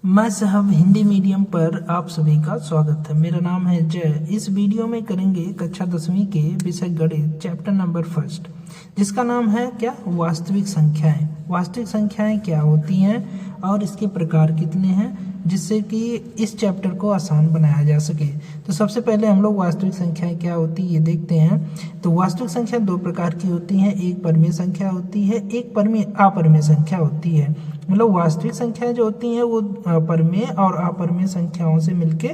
मैं साहब हिंदी मीडियम पर आप सभी का स्वागत है। मेरा नाम है जय। इस वीडियो में करेंगे कक्षा 10वीं के विषय गणित चैप्टर नंबर फर्स्ट, जिसका नाम है क्या, वास्तविक संख्याएं। वास्तविक संख्याएं क्या होती हैं और इसके प्रकार कितने हैं, जिससे कि इस चैप्टर को आसान बनाया जा सके। तो सबसे पहले हम लोग वास्तविक संख्याएं क्या होती है ये देखते हैं। तो वास्तविक संख्या दो प्रकार की होती हैं, एक परिमेय संख्या होती है, एक अपरिमेय संख्या होती है। मतलब वास्तविक संख्याएं जो होती हैं वो परिमेय और अपरिमेय संख्याओं से मिलके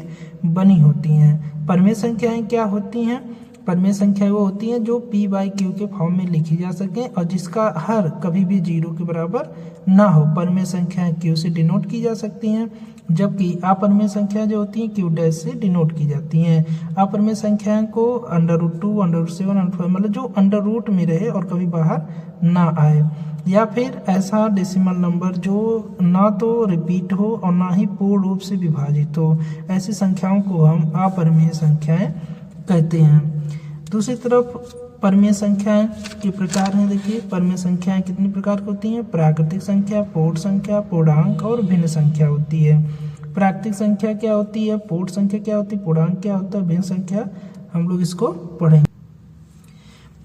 बनी होती हैं। परिमेय संख्याएं क्या होती हैं? परिमेय संख्याएं वो होती हैं जो p बाई क्यू के फॉर्म में लिखी जा सके और जिसका हर कभी भी 0 के बराबर ना हो। परिमेय संख्याएं q से डिनोट की जा सकती हैं, जबकि अपरिमेय संख्याएं जो होती हैं q डैश से डिनोट की जाती हैं। अपरिमेय संख्याएं को √2, √7, √5 मतलब जो अंडर रूट में रहे और कभी बाहर ना आए, या फिर ऐसा डेसिमल नंबर जो ना तो रिपीट हो और ना ही पूर्ण रूप से विभाजित हो। ऐसी संख्याओं को हम अपरिमेय संख्याएं कहते हैं। दूसरी तरफ परिमेय संख्याएं के प्रकार हैं। देखिए, परिमेय संख्याएं कितनी प्रकार की होती हैं? प्राकृतिक संख्या, पूर्ण संख्या, पूर्णांक और भिन्न संख्या होती है। प्राकृतिक संख्या क्या होती है, पूर्ण संख्या क्या होती है, पूर्णांक क्या होता है, भिन्न संख्या, हम लोग इसको पढ़ेंगे।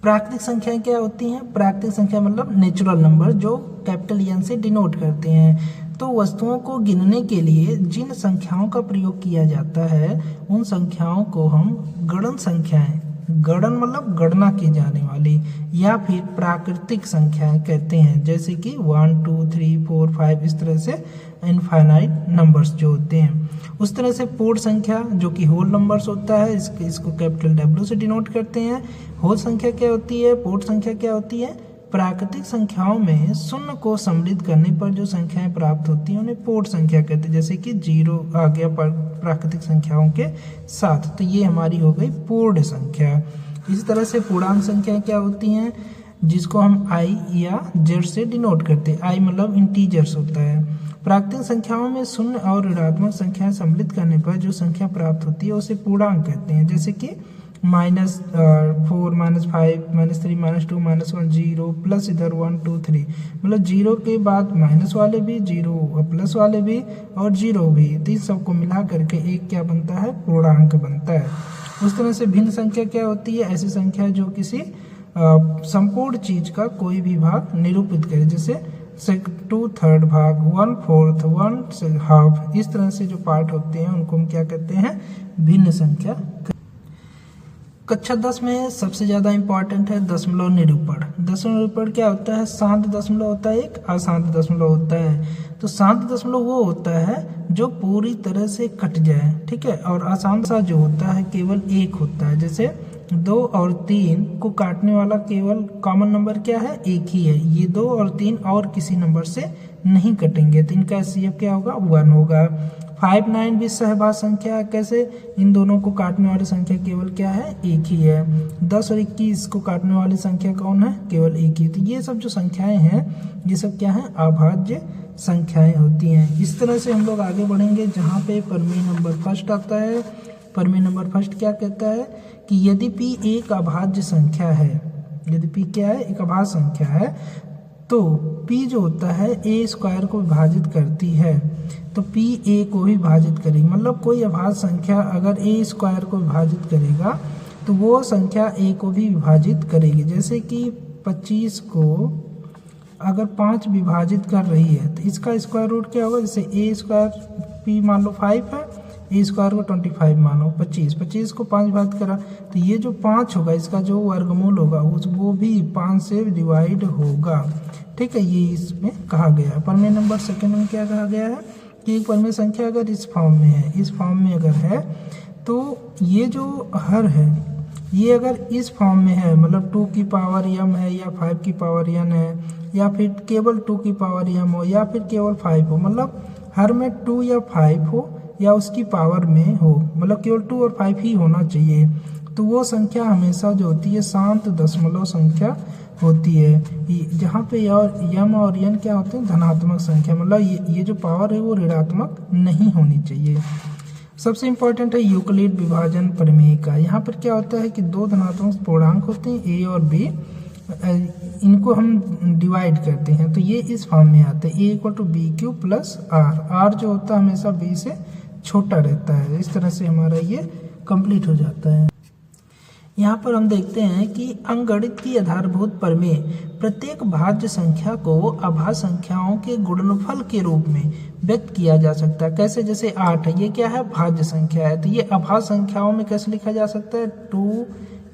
प्राकृतिक संख्याएं क्या होती हैं? प्राकृतिक संख्या मतलब नेचुरल नंबर जो कैपिटल एन से डिनोट करते हैं। तो वस्तुओं को गिनने के लिए जिन संख्याओं का प्रयोग किया जाता है उन संख्याओं को हम गणन संख्याएं, गणन मतलब गणना की जाने वाली, या फिर प्राकृतिक संख्याएं कहते हैं। जैसे कि 1, 2, 3, 4, 5 इस तरह से इनफाइनाइट नंबर्स जो होते हैं। उस तरह से पूर्ण संख्या जो कि होल नंबर्स होता है, इसको कैपिटल W से डिनोट करते हैं। होल संख्या क्या होती है, पूर्ण संख्या क्या होती है? प्राकृतिक संख्याओं में शून्य को सम्मिलित करने पर जो संख्याएं प्राप्त होती हैं उन्हें पूर्ण संख्या कहते हैं। जैसे कि 0 आ गया प्राकृतिक संख्याओं के साथ, तो ये हमारी हो गई पूर्ण संख्या। इसी तरह से पूर्णांक संख्याएं क्या होती हैं, जिसको हम I या Z से डिनोट करते हैं। I मतलब इंटीजर्स होता है। प्राकृतिक संख्याओं में शून्य और ऋणात्मक संख्याएं सम्मिलित करने पर जो संख्या प्राप्त होती है उसे पूर्णांक कहते हैं। जैसे कि -4, -5, -3, -2, -1, 0 प्लस इधर 1, 2, 3 मतलब 0 के बाद माइनस वाले भी, 0 और प्लस वाले भी और 0 भी, तो इन सबको मिला करके एक क्या बनता है, पूर्णांक बनता है। उस तरह से भिन्न संख्या क्या होती है? ऐसी संख्या जो किसी संपूर्ण चीज का कोई भी भाग निरूपित करे, जैसे 2/3 भाग, 1/4, 1/2, इस तरह से जो पार्ट होते हैं उनको हम क्या कहते हैं, भिन्न संख्या। कक्षा 10 में सबसे ज़्यादा इम्पॉर्टेंट है दशमलव निरूपण। दशमलव निरूपण क्या होता है? शांत दशमलव होता है, एक अशांत दशमलव होता है। तो शांत दशमलव वो होता है जो पूरी तरह से कट जाए, ठीक है, और अशांत सा जो होता है केवल एक होता है। जैसे 2 और 3 को काटने वाला केवल कॉमन नंबर क्या है, एक ही है। ये 2 और 3 और किसी नंबर से नहीं कटेंगे, तो इनका HCF क्या होगा, 1 होगा। 5, 9 भी सहभाज्य संख्या है। कैसे? इन दोनों को काटने वाली संख्या केवल क्या है, एक ही है। 10 और 21 को काटने वाली संख्या कौन है, केवल एक ही। तो ये सब जो संख्याएं हैं ये सब क्या है, अभाज्य संख्याएं होती हैं। इस तरह से हम लोग आगे बढ़ेंगे जहाँ पे परिमेय नंबर फर्स्ट आता है। परिमेय नंबर फर्स्ट क्या कहता है कि यदि p एक अभाज्य संख्या है, यदि p क्या है, एक अभाज्य संख्या है, तो p जो होता है a² को विभाजित करती है, तो p a को भी विभाजित करेगी। मतलब कोई अभाज्य संख्या अगर a² को विभाजित करेगा तो वो संख्या a को भी विभाजित करेगी। जैसे कि 25 को अगर 5 विभाजित कर रही है तो इसका स्क्वायर रूट क्या होगा, जैसे a² p मान लो 5 है, a² को 25 मानो, 25 को 5 विभाजित करा तो ये जो 5 होगा इसका जो वर्गमूल होगा वो भी 5 से डिवाइड होगा, ठीक है। ये इसमें कहा गया है। परिमेय नंबर सेकंड में क्या कहा गया है कि एक परिमेय संख्या अगर इस फॉर्म में है, इस फॉर्म में अगर है, तो ये जो हर है ये अगर इस फॉर्म में है, मतलब 2 की पावर m है या 5 की पावर n है, या फिर केवल 2 की पावर m हो या फिर केवल 5 हो, मतलब हर में 2 या 5 हो या उसकी पावर में हो, मतलब केवल 2 और 5 ही होना चाहिए, तो वो संख्या हमेशा जो होती है शांत दशमलव संख्या होती है। जहाँ पे m और n क्या होते हैं, धनात्मक संख्या, मतलब ये जो पावर है वो ऋणात्मक नहीं होनी चाहिए। सबसे इम्पोर्टेंट है यूक्लिड विभाजन प्रमेय का। यहाँ पर क्या होता है कि दो धनात्मक पूर्णांक होते हैं a और b, इनको हम डिवाइड करते हैं तो ये इस फॉर्म में आते हैं, a equal to b q plus r. R जो होता है हमेशा b से छोटा रहता है। इस तरह से हमारा ये कंप्लीट हो जाता है। यहाँ पर हम देखते हैं कि अंकगणित की आधारभूत प्रमेय प्रत्येक भाज्य संख्या को अभाज्य संख्याओं के गुणनफल के रूप में व्यक्त किया जा सकता है। कैसे? जैसे 8 है, ये क्या है? भाज्य संख्या है, तो ये अभाज्य संख्याओं में कैसे लिखा जा सकता है? 2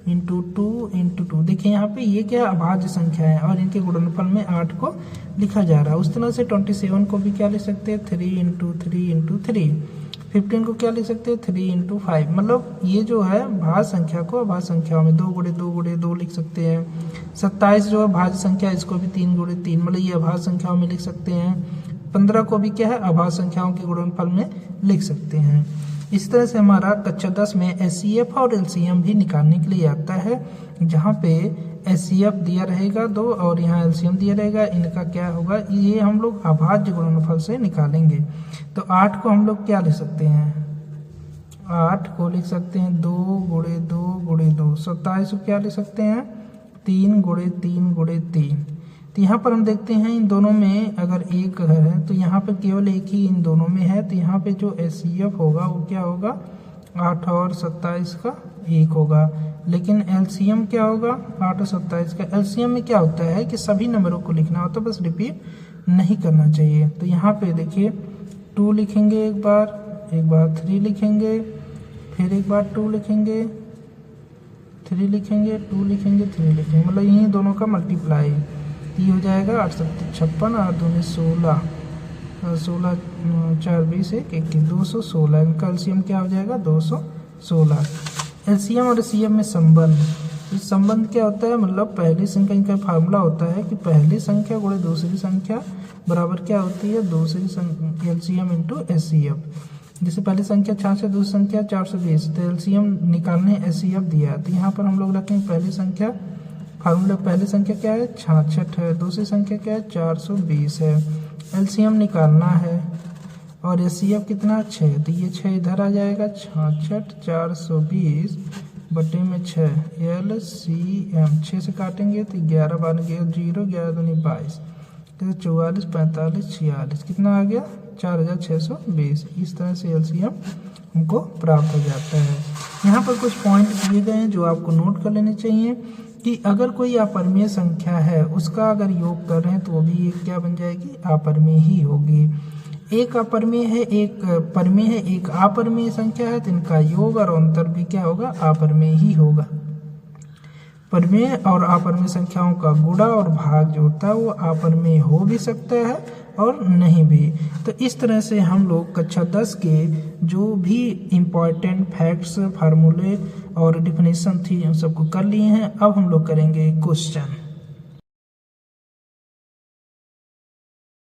इंटू 2 इंटू 2। देखिए यहाँ पे ये क्या है? अभाज्य संख्या है और इनके गुणनफल में 8 को लिखा जा रहा है। उस तरह से 27 को भी क्या लिख सकते हैं? 3 इंटू 3 इंटू 3। 15 को क्या लिख सकते हैं? 3 इंटू 5। मतलब ये जो है भाज्य संख्या को अभाज्य संख्याओं में 2 गुणे 2 गुणे 2 लिख सकते हैं। 27 जो है भाज्य संख्या, इसको भी 3 गुणे 3, मतलब ये अभाज्य संख्याओं में लिख सकते हैं। 15 को भी क्या है? अभाज्य संख्याओं के गुणनफल में लिख सकते हैं। इस तरह से हमारा कक्षा 10 में एचसीएफ और एलसीएम भी निकालने के लिए आता है, जहाँ पे एचसीएफ दिया रहेगा 2 और यहाँ एलसीएम दिया रहेगा। इनका क्या होगा? ये हम लोग अभाज्य गुणनफल से निकालेंगे। तो 8 को हम लोग क्या लिख सकते हैं? 8 को लिख सकते हैं 2 गुणे 2 गुणे 2। 27 को क्या लिख सकते हैं? 3 गुणे 3 गुणे 3। तो यहाँ पर हम देखते हैं इन दोनों में अगर एक है तो यहाँ पर केवल एक ही इन दोनों में है, तो यहाँ पे जो एचसीएफ होगा वो क्या होगा? 8 और 27 का 1 होगा। लेकिन एलसीएम क्या होगा? 8 और 27 का। एलसीएम में क्या होता है कि सभी नंबरों को लिखना होता है, बस रिपीट नहीं करना चाहिए। तो यहाँ पे देखिए 2 लिखेंगे एक बार 3 लिखेंगे, फिर एक बार 2 लिखेंगे, 3 लिखेंगे, 2 लिखेंगे, 3 लिखेंगे, मतलब इन्हीं दोनों का मल्टीप्लाई। ये हो जाएगा 8 7 56 और 2 16, 16 4 20 1 21 216। इनका एलसीएम क्या हो जाएगा? 216। एलसीएम और एचसीएफ में संबंध, इस संबंध क्या होता है? मतलब पहली संख्या, इनका फार्मूला होता है कि पहली संख्या गुणे दूसरी संख्या बराबर क्या होती है? दूसरी संख्या एलसीएम इंटू एचसीएफ। जैसे पहली संख्या 66, दूसरी संख्या 420, तो एलसीएम निकालने एचसीएफ दिया है, तो यहाँ पर हम लोग रखेंगे पहली संख्या, फार्मूला पहली संख्या क्या है? 66 है, दूसरी संख्या क्या है? 420 है। एलसीएम निकालना है और एचसीएफ कितना? 6, तो ये 6 इधर आ जाएगा। 66 420 बटे में 6 एलसीएम 6 से काटेंगे तो 11 बन गया 0, 11 दूनी 22, तो 44 45 46, कितना आ गया? 4620। इस तरह से एलसीएम हमको प्राप्त हो जाता है। यहाँ पर कुछ पॉइंट दिए गए हैं जो आपको नोट कर लेने चाहिए कि अगर कोई अपरिमेय संख्या है उसका अगर योग कर रहे हैं तो वो भी एक क्या बन जाएगी? अपरिमेय ही होगी। एक अपरिमेय है, एक परिमेय है, एक अपरिमेय संख्या है, तो इनका योग और अंतर भी क्या होगा? अपरिमेय ही होगा। परिमेय और अपरिमेय संख्याओं का गुणा और भाग जो होता है वो अपरिमेय हो भी सकता है और नहीं भी। तो इस तरह से हम लोग कक्षा 10 के जो भी इम्पॉर्टेंट फैक्ट्स, फार्मूले और डिफिनेशन थी उन सबको कर लिए हैं। अब हम लोग करेंगे क्वेश्चन।